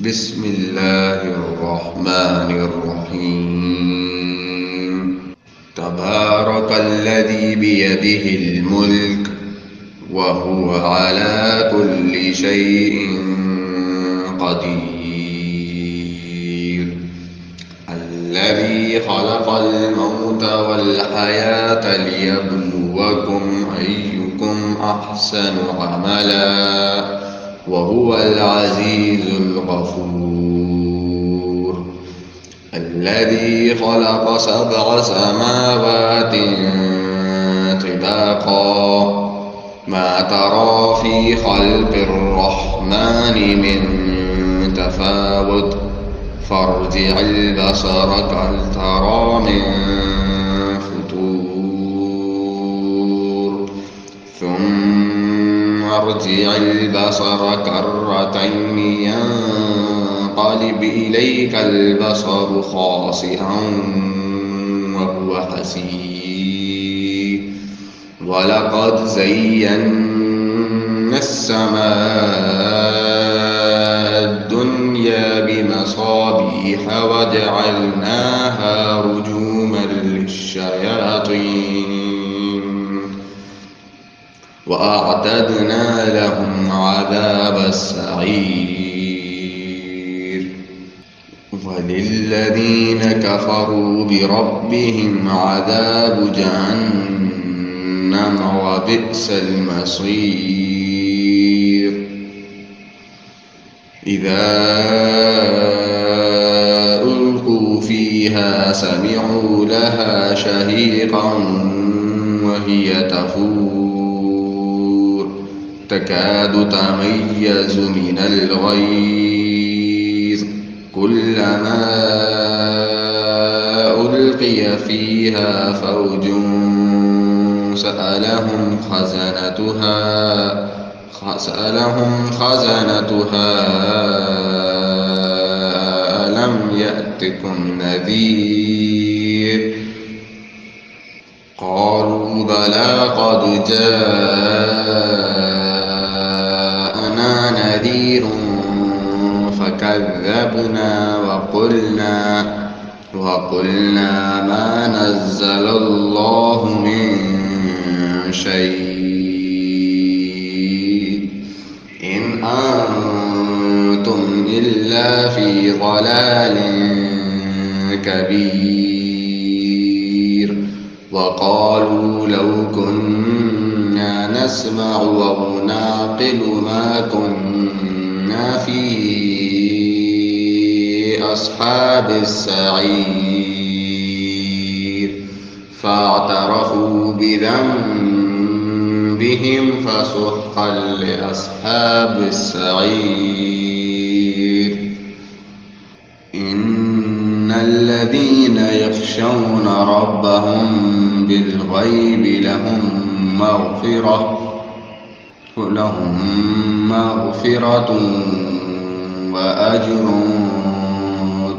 بسم الله الرحمن الرحيم. تبارك الذي بيده الملك وهو على كل شيء قدير. الذي خلق الموت والحياة ليبلوكم أيكم أحسن عملا وهو العزيز الغفور. الذي خلق 7 سماوات طباقا ما ترى في خلق الرحمن من تفاوت فارجع البصر هل ترى من فطور ثم ارجع البصر كرتين ينقلب إليك البصر خاسئا وهو حسير. ولقد زينا السماء الدنيا بمصابيح وجعلناها رجوما للشياطين وأعتدنا لهم عذاب السعير. وللذين كفروا بربهم عذاب جهنم وبئس المصير. إذا ألقوا فيها سمعوا لها شهيقا وهي تفور تكاد تميز من الغيظ كلما ألقي فيها فوج سألهم خزنتها ألم يأتكم نذير قالوا بلى قد جاءنا نذير فكذبنا وقلنا ما نزل الله من شيء إن أنتم إلا في ضلال كبير. وقالوا لو كنا نسمع أو نعقل ما كنا في أصحاب السعير فاعترفوا بذنبهم فسحقا لأصحاب السعير. إن الذين يخشون ربهم بالغيب لهم مغفرة وأجر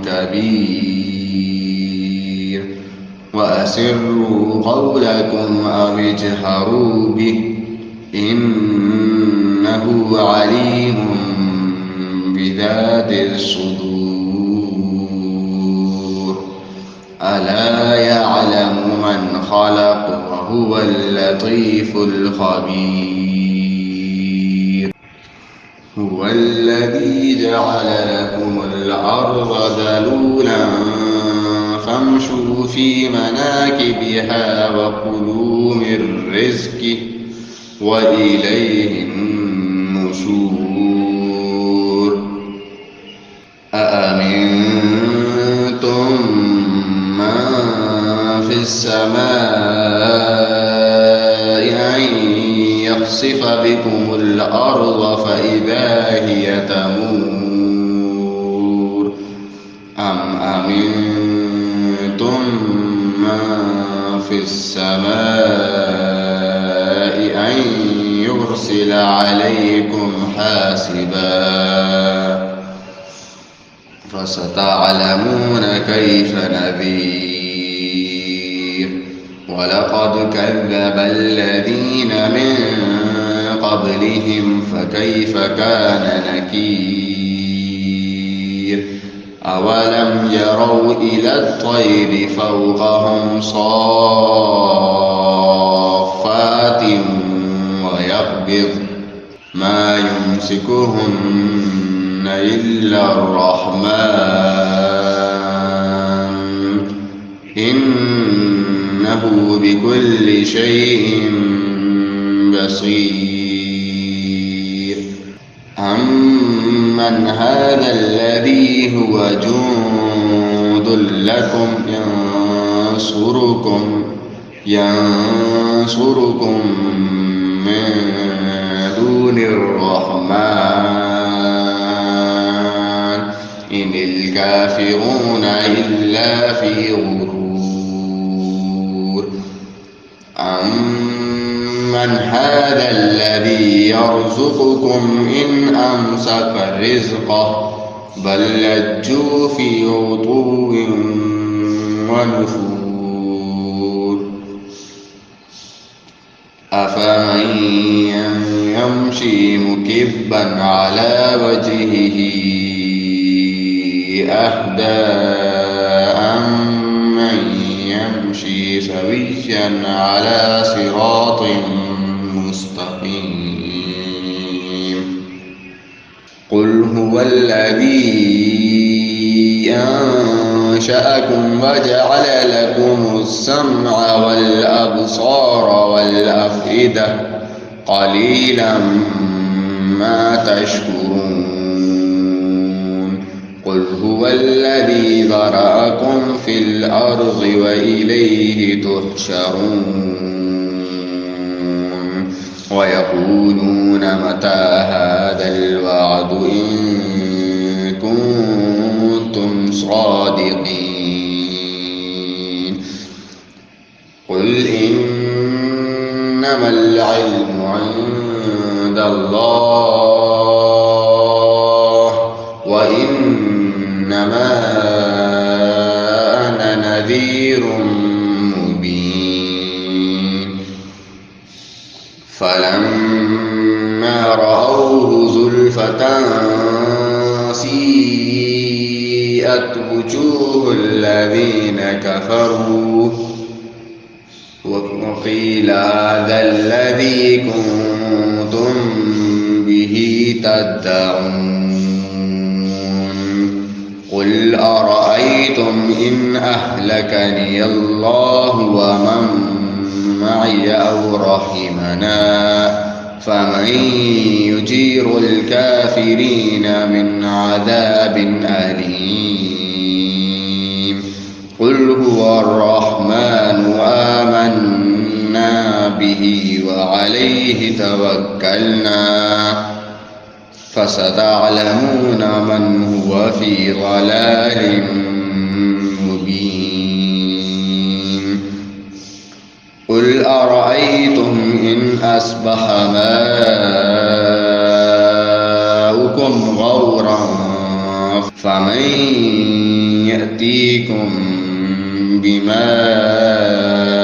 كبير. وأسروا قولكم أو اجهروا به إنه عليم بذات الصدور. ألا يعلم من خلق وهو اللطيف الخبير. هو الذي جعل لكم الأرض ذلولا فامشوا في مناكبها وكلوا من رزقه وإليه النشور. أأمنتم من في السماء أن يخسف بكم الأرض فإذا هي تمور أم أمنتم من في السماء أن يرسل عليكم حاسبا فستعلمون كيف نذير. ولقد كذب الذين من قبلهم فكيف كان نكير. أولم يروا إلى الطير فوقهم صافات ويقبض ما يمسكهن إلا الرحمن إنه بكل شيء بصير أمن هذا الذي هو جند لكم ينصركم من دون الرحمن إن الكافرون إلا في غرور أمن هذا الذي يرزقكم إن أمسك رزقه بل لجوا في عتو ونفور أفمن يمشي مكبا على وجهه أهدى أمن يمشي سويا على صراط مستقيم قل هو الذي أنشأكم وجعل لكم السمع والأبصار والأفئدة قليلا ما تشكرون قل هو الذي ذرأكم في الأرض وإليه تحشرون ويقولون متى هذا الوعد إن كنتم صادقين قل إنما العلم عند الله وإنما أنا نذير مبين فلما رأوه زلفة سيئت وجوه الذين كفروا وقيل هذا الذي كنتم به تدعون قل أرأيتم إن أهلكني الله ومن معي أو رحمنا فمن يجير الكافرين من عذاب أليم قل هو الرحمن آمنا به وعليه توكلنا فستعلمون من هو في ضلال مبين قل أرأيتم إن أصبح ماؤكم غورا فمن يأتيكم بماء